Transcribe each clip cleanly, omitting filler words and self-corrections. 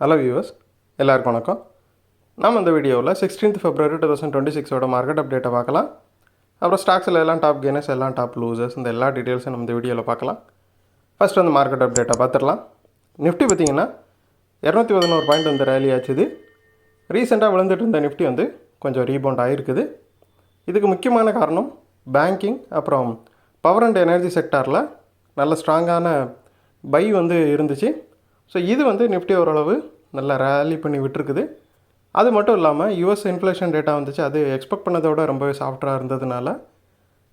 Hello viewers, எல்லாருக்கும் வணக்கம். நம்ம இந்த வீடியோவில் 16th February 2026 மார்க்கெட் அப்டேட்டை பார்க்கலாம். அப்புறம் ஸ்டாக்ஸில் எல்லாம் டாப் கெய்னர்ஸ், எல்லாம் டாப் லூசர்ஸ், இந்த எல்லா டீட்டெயில்ஸும் நம்ம இந்த வீடியோவில் பார்க்கலாம். ஃபஸ்ட் வந்து மார்க்கெட் அப்டேட்டை பார்த்துடலாம். நிஃப்டி பார்த்திங்கன்னா 211 பாயிண்ட் வந்து ரேலி ஆச்சுது. ரீசெண்டாக விழுந்துட்டு இருந்த நிஃப்டி வந்து கொஞ்சம் ரீபவுண்ட் ஆகிருக்குது. இதுக்கு முக்கியமான காரணம் பேங்கிங், அப்புறம் பவர் அண்ட் எனர்ஜி செக்டாரில் நல்ல ஸ்ட்ராங்கான பை வந்து இருந்துச்சு. ஸோ இது வந்து நிஃப்டி ஓரளவு நல்லா ரேலி பண்ணி விட்டுருக்குது. அது மட்டும் இல்லாமல் யூஎஸ் இன்ஃப்ளேஷன் டேட்டா வந்துச்சு, அது எக்ஸ்பெக்ட் பண்ணதோட ரொம்பவே சாஃப்டாக இருந்ததுனால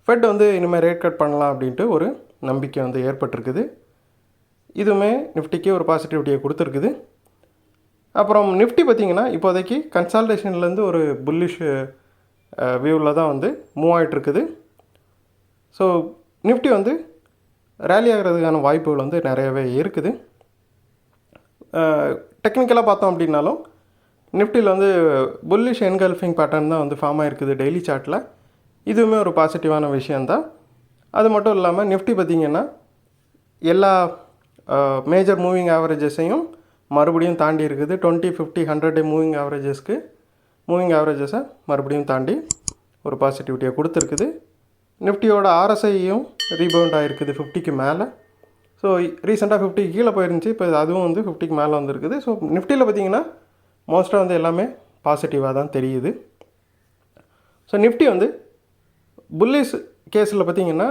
ஃபெட் வந்து இனிமேல் ரேட் கட் பண்ணலாம் அப்படின்ட்டு ஒரு நம்பிக்கை வந்து ஏற்பட்டிருக்குது. இதுவுமே நிஃப்டிக்கு ஒரு பாசிட்டிவிட்டியை கொடுத்துருக்குது. அப்புறம் நிஃப்டி பார்த்திங்கன்னா இப்போதைக்கு கன்சால்டேஷன்லேருந்து ஒரு புல்லிஷ் வியூவில் தான் வந்து மூவ் ஆகிட்டுருக்குது. ஸோ நிஃப்டி வந்து ரேலி ஆகிறதுக்கான வாய்ப்புகள் வந்து நிறையவே இருக்குது. டெக்னிக்கலாக பார்த்தோம் அப்படின்னாலும் நிஃப்டியில் வந்து புல்லிஷ் என்கல்ஃபிங் பேட்டர்ன் தான் வந்து ஃபார்ம் ஆகிருக்குது டெய்லி சார்ட்டில். இதுவுமே ஒரு பாசிட்டிவான விஷயந்தான். அது மட்டும் இல்லாமல் நிஃப்டி பார்த்திங்கன்னா எல்லா மேஜர் மூவிங் ஆவரேஜஸையும் மறுபடியும் தாண்டி இருக்குது. 20, 50, 100 மூவிங் ஆவரேஜஸை மறுபடியும் தாண்டி ஒரு பாசிட்டிவிட்டியை கொடுத்துருக்குது. நிஃப்டியோட ஆர்எஸ்ஐயும் ரீபவுண்ட் ஆகிருக்குது 50க்கு மேலே. ஸோ ரீசெண்டாக 50 கீழே போயிருந்துச்சு, இப்போ அதுவும் வந்து 50க்கு மேலே வந்துருக்குது. ஸோ நிஃப்டியில் பார்த்திங்கன்னா மோஸ்ட்டாக வந்து எல்லாமே பாசிட்டிவாக தான் தெரியுது. ஸோ நிஃப்டி வந்து புல்லிஷ் கேஸில் பார்த்திங்கன்னா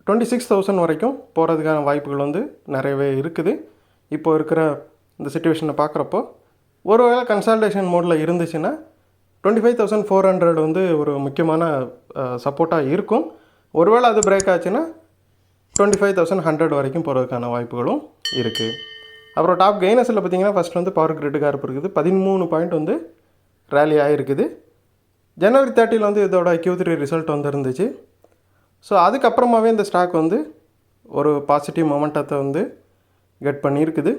26,000 வரைக்கும் போகிறதுக்கான வாய்ப்புகள் வந்து நிறையவே இருக்குது. இப்போ இருக்கிற இந்த சிச்சுவேஷனை பார்க்குறப்போ ஒருவேளை கன்சால்டேஷன் மோடில் இருந்துச்சுன்னா 25,400 வந்து ஒரு முக்கியமான சப்போர்ட்டாக இருக்கும். ஒருவேளை அது பிரேக் ஆச்சுன்னா 25,100 வரைக்கும் போகிறதுக்கான வாய்ப்புகளும் இருக்குது. அப்புறம் டாப் கெய்னர்ஸில் பார்த்திங்கன்னா ஃபஸ்ட் வந்து பவர் கிரிட் கார்ப் இருக்குது. 13 பாயிண்ட் வந்து ரேலி ஆகிருக்குது. January 30 வந்து இதோட Q3 ரிசல்ட் வந்துருந்துச்சு. ஸோ அதுக்கப்புறமாவே இந்த ஸ்டாக் வந்து ஒரு பாசிட்டிவ் மொமெண்டத்தை வந்து கெட் பண்ணியிருக்குது.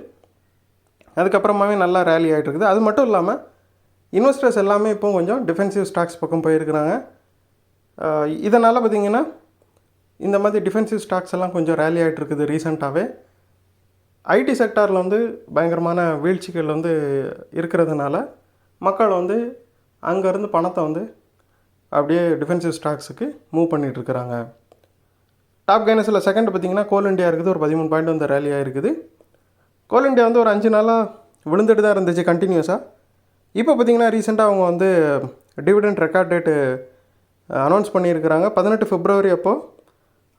அதுக்கப்புறமாவே நல்லா ரேலி ஆகிட்டு இருக்குது. அது மட்டும் இல்லாமல் இன்வெஸ்டர்ஸ் எல்லாமே இப்போ கொஞ்சம் டிஃபென்சிவ் ஸ்டாக்ஸ் பக்கம் போயிருக்கிறாங்க. இதனால் பார்த்திங்கன்னா இந்த மாதிரி டிஃபென்சிவ் ஸ்டாக்ஸ் எல்லாம் கொஞ்சம் ரேலி ஆகிட்டு இருக்குது ரீசெண்டாகவே. ஐடி செக்டாரில் வந்து பயங்கரமான வீழ்ச்சிகள் வந்து இருக்கிறதுனால மக்கள் வந்து அங்கேருந்து பணத்தை வந்து அப்படியே டிஃபென்சிவ் ஸ்டாக்ஸுக்கு மூவ் பண்ணிகிட்ருக்குறாங்க. டாப் கெய்னர்ஸில் செகண்ட் பார்த்திங்கன்னா கோல் இண்டியா இருக்குது. ஒரு 13 பாயிண்ட் வந்து ரேலி ஆகிருக்குது. கோல் இண்டியா வந்து ஒரு 5 நாளாக விழுந்துட்டு தான் இருந்துச்சு கண்டினியூஸாக. இப்போ பார்த்திங்கன்னா ரீசெண்டாக அவங்க வந்து டிவிடெண்ட் ரெக்கார்ட் டேட்டு அனௌன்ஸ் பண்ணியிருக்கிறாங்க. 18 February அப்போது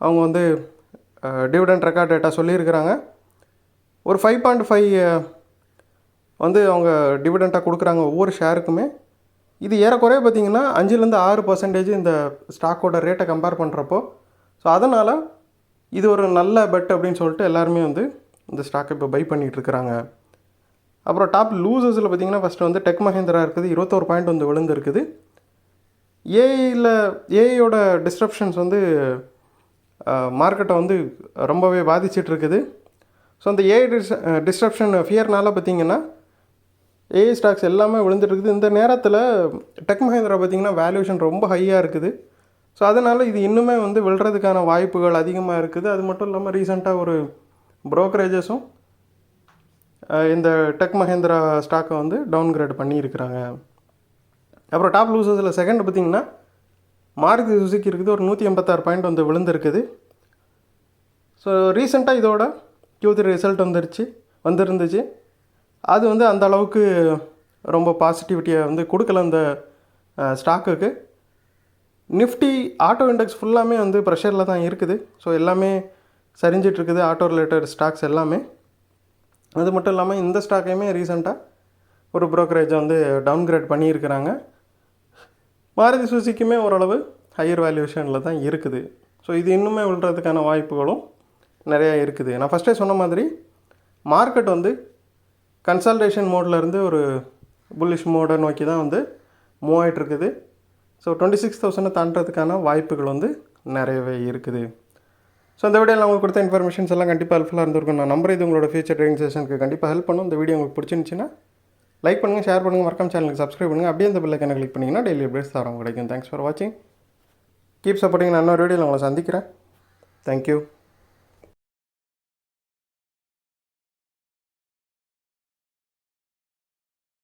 அவங்க வந்து டிவிடெண்ட் ரெக்கார்ட் டேட்டா சொல்லியிருக்கிறாங்க. ஒரு 5.5 வந்து அவங்க டிவிடெண்ட்டாக கொடுக்குறாங்க ஒவ்வொரு ஷேருக்குமே. இது ஏறக்குறைய பார்த்திங்கன்னா 5-6% இந்த ஸ்டாக்கோட ரேட்டை கம்பேர் பண்ணுறப்போ. ஸோ அதனால் இது ஒரு நல்ல பெட் அப்படின்னு சொல்லிட்டு எல்லாருமே வந்து இந்த ஸ்டாக்கை இப்போ பை பண்ணிகிட்ருக்குறாங்க. அப்புறம் டாப் லூசர்ஸில் பார்த்திங்கன்னா ஃபஸ்ட்டு வந்து டெக் மஹேந்திரா இருக்குது. 21 பாயிண்ட் வந்து விழுந்துருக்குது. ஏஐயோட டிஸ்ட்ரப்ஷன்ஸ் வந்து மார்க்கெட்டை வந்து ரொம்பவே பாதிச்சிட்ருக்குது. ஸோ அந்த ஏஐ டிஸ்ட்ரப்ஷன் ஃபியர்னால் பார்த்திங்கன்னா ஏஐ ஸ்டாக்ஸ் எல்லாமே விழுந்துட்டுருக்குது. இந்த நேரத்தில் டெக் மஹேந்திரா பார்த்திங்கன்னா வேல்யூஷன் ரொம்ப ஹையாக இருக்குது. ஸோ அதனால் இது இன்னுமே வந்து விழுறதுக்கான வாய்ப்புகள் அதிகமாக இருக்குது. அது மட்டும் இல்லாமல் ரீசெண்டாக ஒரு ப்ரோக்கரேஜஸும் இந்த டெக் மஹேந்திரா ஸ்டாக்கை வந்து டவுன்கிரேட் பண்ணியிருக்கிறாங்க. அப்புறம் டாப் லூசர்ஸில் செகண்ட் பார்த்திங்கன்னா மாருதி சுசுகி இருக்குது. ஒரு 186 பாயிண்ட் வந்து விழுந்துருக்குது. ஸோ ரீசெண்டாக இதோட Q3 ரிசல்ட் வந்துருந்துச்சு. அது வந்து அந்த அளவுக்கு ரொம்ப பாசிட்டிவிட்டியை வந்து கொடுக்கல அந்த ஸ்டாக்குக்கு. நிஃப்டி ஆட்டோ இண்டெக்ஸ் ஃபுல்லாமே வந்து ப்ரெஷரில் தான் இருக்குது. ஸோ எல்லாமே சரிஞ்சிட்ருக்குது ஆட்டோ ரிலேட்டட் ஸ்டாக்ஸ் எல்லாமே. அது மட்டும் இல்லாமல் இந்த ஸ்டாக்கையுமே ரீசெண்டாக ஒரு ப்ரோக்கரேஜை வந்து டவுன்கிரேட் பண்ணியிருக்கிறாங்க. மாருதி சுசுக்கியுமே ஓரளவு ஹையர் வேல்யூஷனில் தான் இருக்குது. ஸோ இது இன்னுமே விழுறதுக்கான வாய்ப்புகளும் நிறையா இருக்குது. நான் ஃபஸ்ட்டே சொன்ன மாதிரி மார்க்கெட் வந்து கன்சல்டேஷன் மோட்லேருந்து ஒரு புல்லிஷ் மோடை நோக்கி தான் வந்து மூவ் ஆகிட்டுருக்குது. ஸோ 26,000 தாண்டறதுக்கான வாய்ப்புகள் வந்து நிறையவே இருக்குது. ஸோ இந்த வீடியோவில் உங்களுக்கு கொடுத்த இன்ஃபர்மேஷன்ஸ் எல்லாம் கண்டிப்பாக ஹெல்ப்ஃபுல்லாக இருந்திருக்கும். நான் நம்புறேன் இது உங்களோட ஃபியூச்சர் ட்ரேடிங் செஷனுக்கு கண்டிப்பாக ஹெல்ப் பண்ணும். இந்த வீடியோ உங்களுக்கு பிடிச்சிருந்துச்சின்னா லைக் பண்ணுங்கள், ஷேர் பண்ணுங்கள், மறக்காம சேனலுக்கு சப்ஸ்கிரைப் பண்ணுங்கள். அப்படியே இந்த பெல் ஐகானை கிளிக் பண்ணிங்கன்னா டெய்லி அப்டேட்ஸ் தரோம் கிடைக்கும். தேங்க்ஸ் ஃபார் வாட்சிங். Keep supporting. நான் இன்னொரு வீடியோவில் உங்களை சந்திக்கிறேன். தேங்க்யூ.